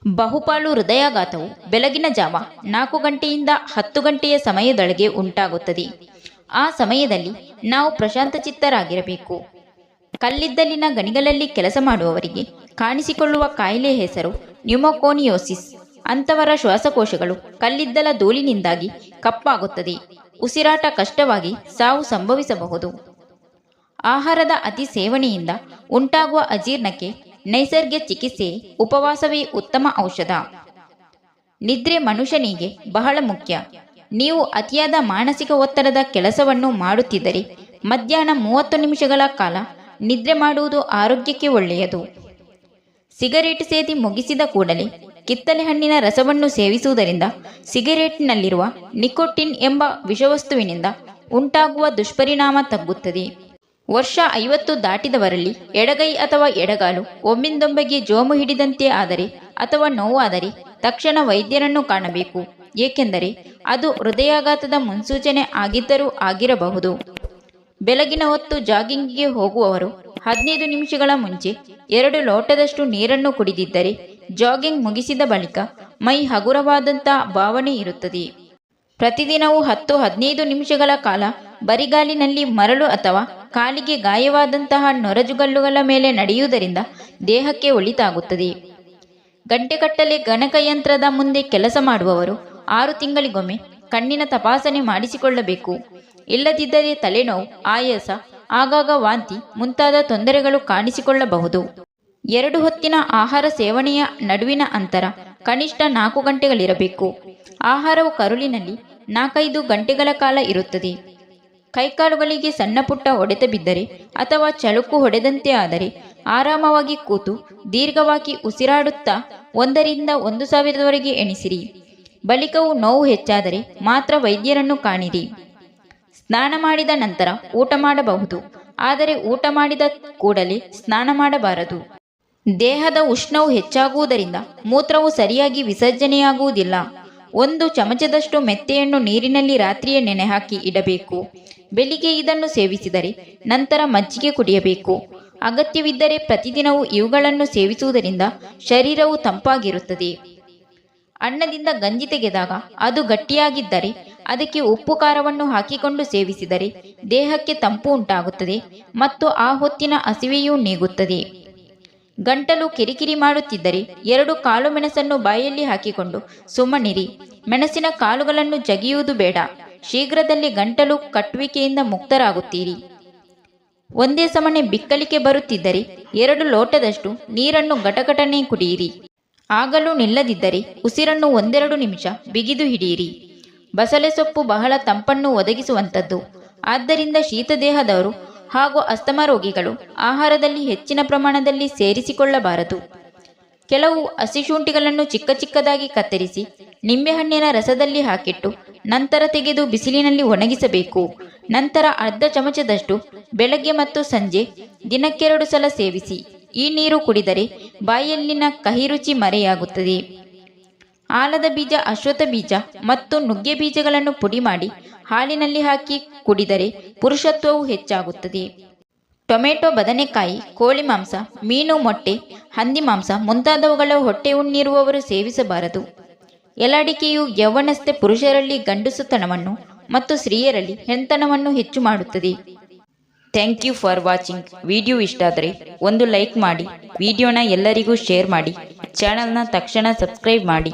ಬಹುಪಾಲು ಹೃದಯಾಘಾತವು ಬೆಳಗಿನ ಜಾವ 4 ಗಂಟೆಯಿಂದ 10 ಗಂಟೆಯ ಸಮಯದೊಳಗೆ ಉಂಟಾಗುತ್ತದೆ. ಆ ಸಮಯದಲ್ಲಿ ನಾವು ಪ್ರಶಾಂತಚಿತ್ತರಾಗಿರಬೇಕು. ಕಲ್ಲಿದ್ದಲಿನ ಗಣಿಗಳಲ್ಲಿ ಕೆಲಸ ಮಾಡುವವರಿಗೆ ಕಾಣಿಸಿಕೊಳ್ಳುವ ಕಾಯಿಲೆಯ ಹೆಸರು ನ್ಯೂಮೋಕೋನಿಯೋಸಿಸ್. ಅಂಥವರ ಶ್ವಾಸಕೋಶಗಳು ಕಲ್ಲಿದ್ದಲ ಧೂಳಿನಿಂದಾಗಿ ಕಪ್ಪಾಗುತ್ತದೆ. ಉಸಿರಾಟ ಕಷ್ಟವಾಗಿ ಸಾವು ಸಂಭವಿಸಬಹುದು. ಆಹಾರದ ಅತಿ ಸೇವನೆಯಿಂದ ಉಂಟಾಗುವ ಅಜೀರ್ಣಕ್ಕೆ ನೈಸರ್ಗಿಕ ಚಿಕಿತ್ಸೆ ಉಪವಾಸವೇ ಉತ್ತಮ ಔಷಧ. ನಿದ್ರೆ ಮನುಷ್ಯನಿಗೆ ಬಹಳ ಮುಖ್ಯ. ನೀವು ಅತಿಯಾದ ಮಾನಸಿಕ ಒತ್ತಡದ ಕೆಲಸವನ್ನು ಮಾಡುತ್ತಿದ್ದರೆ ಮಧ್ಯಾಹ್ನ 30 ನಿಮಿಷಗಳ ಕಾಲ ನಿದ್ರೆ ಮಾಡುವುದು ಆರೋಗ್ಯಕ್ಕೆ ಒಳ್ಳೆಯದು. ಸಿಗರೇಟ್ ಸೇದಿ ಮುಗಿಸಿದ ಕೂಡಲೇ ಕಿತ್ತಳೆ ಹಣ್ಣಿನ ರಸವನ್ನು ಸೇವಿಸುವುದರಿಂದ ಸಿಗರೇಟ್ನಲ್ಲಿರುವ ನಿಕೋಟಿನ್ ಎಂಬ ವಿಷವಸ್ತುವಿನಿಂದ ಉಂಟಾಗುವ ದುಷ್ಪರಿಣಾಮ ತಗ್ಗುತ್ತದೆ. ವರ್ಷ 50 ದಾಟಿದವರಲ್ಲಿ ಎಡಗೈ ಅಥವಾ ಎಡಗಾಲು ಒಮ್ಮಿಂದೊಮ್ಮೆಗೆ ಜೋಮು ಹಿಡಿದಂತೆ ಆದರೆ ಅಥವಾ ನೋವಾದರೆ ತಕ್ಷಣ ವೈದ್ಯರನ್ನು ಕಾಣಬೇಕು. ಏಕೆಂದರೆ ಅದು ಹೃದಯಾಘಾತದ ಮುನ್ಸೂಚನೆ ಆಗಿದ್ದರೂ ಆಗಿರಬಹುದು. ಬೆಳಗಿನ ಹೊತ್ತು ಜಾಗಿಂಗ್ಗೆ ಹೋಗುವವರು 15 ನಿಮಿಷಗಳ ಮುಂಚೆ 2 ಲೋಟದಷ್ಟು ನೀರನ್ನು ಕುಡಿದಿದ್ದರೆ ಜಾಗಿಂಗ್ ಮುಗಿಸಿದ ಬಳಿಕ ಮೈ ಹಗುರವಾದಂತಹ ಭಾವನೆ ಇರುತ್ತದೆ. ಪ್ರತಿದಿನವೂ 10-15 ನಿಮಿಷಗಳ ಕಾಲ ಬರಿಗಾಲಿನಲ್ಲಿ ಮರಳು ಅಥವಾ ಕಾಲಿಗೆ ಗಾಯವಾದಂತಹ ನೊರಜುಗಲ್ಲುಗಳ ಮೇಲೆ ನಡೆಯುವುದರಿಂದ ದೇಹಕ್ಕೆ ಒಳಿತಾಗುತ್ತದೆ. ಗಂಟೆಗಟ್ಟಲೆ ಗಣಕಯಂತ್ರದ ಮುಂದೆ ಕೆಲಸ ಮಾಡುವವರು 6 ತಿಂಗಳಿಗೊಮ್ಮೆ ಕಣ್ಣಿನ ತಪಾಸಣೆ ಮಾಡಿಸಿಕೊಳ್ಳಬೇಕು. ಇಲ್ಲದಿದ್ದರೆ ತಲೆನೋವು, ಆಯಾಸ, ಆಗಾಗ ವಾಂತಿ ಮುಂತಾದ ತೊಂದರೆಗಳು ಕಾಣಿಸಿಕೊಳ್ಳಬಹುದು. 2 ಹೊತ್ತಿನ ಆಹಾರ ಸೇವನೆಯ ನಡುವಿನ ಅಂತರ ಕನಿಷ್ಠ 4 ಗಂಟೆಗಳಿರಬೇಕು. ಆಹಾರವು ಕರುಳಿನಲ್ಲಿ 4-5 ಗಂಟೆಗಳ ಕಾಲ ಇರುತ್ತದೆ. ಕೈಕಾಲುಗಳಿಗೆ ಸಣ್ಣ ಪುಟ್ಟ ಹೊಡೆತ ಬಿದ್ದರೆ ಅಥವಾ ಚಳುಕು ಹೊಡೆದಂತೆ ಆದರೆ ಆರಾಮವಾಗಿ ಕೂತು ದೀರ್ಘವಾಗಿ ಉಸಿರಾಡುತ್ತಾ 1ರಿಂದ 1000ವರೆಗೆ ಎಣಿಸಿರಿ. ಬಳಿಕವೂ ನೋವು ಹೆಚ್ಚಾದರೆ ಮಾತ್ರ ವೈದ್ಯರನ್ನು ಕಾಣಿರಿ. ಸ್ನಾನ ಮಾಡಿದ ನಂತರ ಊಟ ಮಾಡಬಹುದು, ಆದರೆ ಊಟ ಮಾಡಿದ ಕೂಡಲೇ ಸ್ನಾನ ಮಾಡಬಾರದು. ದೇಹದ ಉಷ್ಣವು ಹೆಚ್ಚಾಗುವುದರಿಂದ ಮೂತ್ರವು ಸರಿಯಾಗಿ ವಿಸರ್ಜನೆಯಾಗುವುದಿಲ್ಲ. 1 ಚಮಚದಷ್ಟು ಮೆಂತೆಯನ್ನು ನೀರಿನಲ್ಲಿ ರಾತ್ರಿಯೇ ನೆನೆಹಾಕಿ ಇಡಬೇಕು. ಬೆಳಿಗ್ಗೆ ಇದನ್ನು ಸೇವಿಸಿದರೆ ನಂತರ ಮಜ್ಜಿಗೆ ಕುಡಿಯಬೇಕು. ಅಗತ್ಯವಿದ್ದರೆ ಪ್ರತಿದಿನವೂ ಇವುಗಳನ್ನು ಸೇವಿಸುವುದರಿಂದ ಶರೀರವು ತಂಪಾಗಿರುತ್ತದೆ. ಅನ್ನದಿಂದ ಗಂಜಿ ತೆಗೆದಾಗ ಅದು ಗಟ್ಟಿಯಾಗಿದ್ದರೆ ಅದಕ್ಕೆ ಉಪ್ಪು ಖಾರವನ್ನು ಹಾಕಿಕೊಂಡು ಸೇವಿಸಿದರೆ ದೇಹಕ್ಕೆ ತಂಪು ಉಂಟಾಗುತ್ತದೆ ಮತ್ತು ಆ ಹೊತ್ತಿನ ಹಸಿವೆಯೂ ನೀಗುತ್ತದೆ. ಗಂಟಲು ಕಿರಿಕಿರಿ ಮಾಡುತ್ತಿದ್ದರೆ 2 ಕಾಳು ಮೆಣಸನ್ನು ಬಾಯಲ್ಲಿ ಹಾಕಿಕೊಂಡು ಸುಮ್ಮನಿರಿ. ಮೆಣಸಿನ ಕಾಳುಗಳನ್ನು ಜಗಿಯುವುದು ಬೇಡ. ಶೀಘ್ರದಲ್ಲಿ ಗಂಟಲು ಕಟ್ಟುವಿಕೆಯಿಂದ ಮುಕ್ತರಾಗುತ್ತೀರಿ. ಒಂದೇ ಸಮನೆ ಬಿಕ್ಕಳಿಕೆ ಬರುತ್ತಿದ್ದರೆ 2 ಲೋಟದಷ್ಟು ನೀರನ್ನು ಗಟಗಟನೆ ಕುಡಿಯಿರಿ. ಆಗಲೂ ನಿಲ್ಲದಿದ್ದರೆ ಉಸಿರನ್ನು 1-2 ನಿಮಿಷ ಬಿಗಿದು ಹಿಡಿಯಿರಿ. ಬಸಳೆ ಸೊಪ್ಪು ಬಹಳ ತಂಪನ್ನು ಒದಗಿಸುವಂಥದ್ದು. ಆದ್ದರಿಂದ ಶೀತದೇಹದವರು ಹಾಗೂ ಅಸ್ತಮಾ ರೋಗಿಗಳು ಆಹಾರದಲ್ಲಿ ಹೆಚ್ಚಿನ ಪ್ರಮಾಣದಲ್ಲಿ ಸೇರಿಸಿಕೊಳ್ಳಬಾರದು. ಕೆಲವು ಹಸಿಶುಂಠಿಗಳನ್ನು ಚಿಕ್ಕ ಚಿಕ್ಕದಾಗಿ ಕತ್ತರಿಸಿ ನಿಂಬೆಹಣ್ಣಿನ ರಸದಲ್ಲಿ ಹಾಕಿಟ್ಟು ನಂತರ ತೆಗೆದು ಬಿಸಿಲಿನಲ್ಲಿ ಒಣಗಿಸಬೇಕು. ನಂತರ ಅರ್ಧ ಚಮಚದಷ್ಟು ಬೆಳಗ್ಗೆ ಮತ್ತು ಸಂಜೆ ದಿನಕ್ಕೆ 2 ಸಲ ಸೇವಿಸಿ. ಈ ನೀರು ಕುಡಿದರೆ ಬಾಯಲ್ಲಿನ ಕಹಿ ರುಚಿ ಮರೆಯಾಗುತ್ತದೆ. ಆಲದ ಬೀಜ, ಅಶ್ವತ್ಥ ಬೀಜ ಮತ್ತು ನುಗ್ಗೆ ಬೀಜಗಳನ್ನು ಪುಡಿ ಮಾಡಿ ಹಾಲಿನಲ್ಲಿ ಹಾಕಿ ಕುಡಿದರೆ ಪುರುಷತ್ವವು ಹೆಚ್ಚಾಗುತ್ತದೆ. ಟೊಮೆಟೊ, ಬದನೆಕಾಯಿ, ಕೋಳಿ ಮಾಂಸ, ಮೀನು, ಮೊಟ್ಟೆ, ಹಂದಿ ಮಾಂಸ ಮುಂತಾದವುಗಳ ಹೊಟ್ಟೆ ಉಣ್ಣಿರುವವರು ಸೇವಿಸಬಾರದು. ಎಲಡಿಕೆಯು ಯೌವನಸ್ಥೆ ಪುರುಷರಲ್ಲಿ ಗಂಡಸುತನವನ್ನು ಮತ್ತು ಸ್ತ್ರೀಯರಲ್ಲಿ ಹೆಣ್ತನವನ್ನು ಹೆಚ್ಚು ಮಾಡುತ್ತದೆ. Thank you for watching. Video ಇಷ್ಟ ಆದರೆ ಒಂದು ಲೈಕ್ ಮಾಡಿ, ವಿಡಿಯೋನ ಎಲ್ಲರಿಗೂ ಶೇರ್ ಮಾಡಿ, ಚಾನಲ್ನ ತಕ್ಷಣ ಸಬ್ಸ್ಕ್ರೈಬ್ ಮಾಡಿ.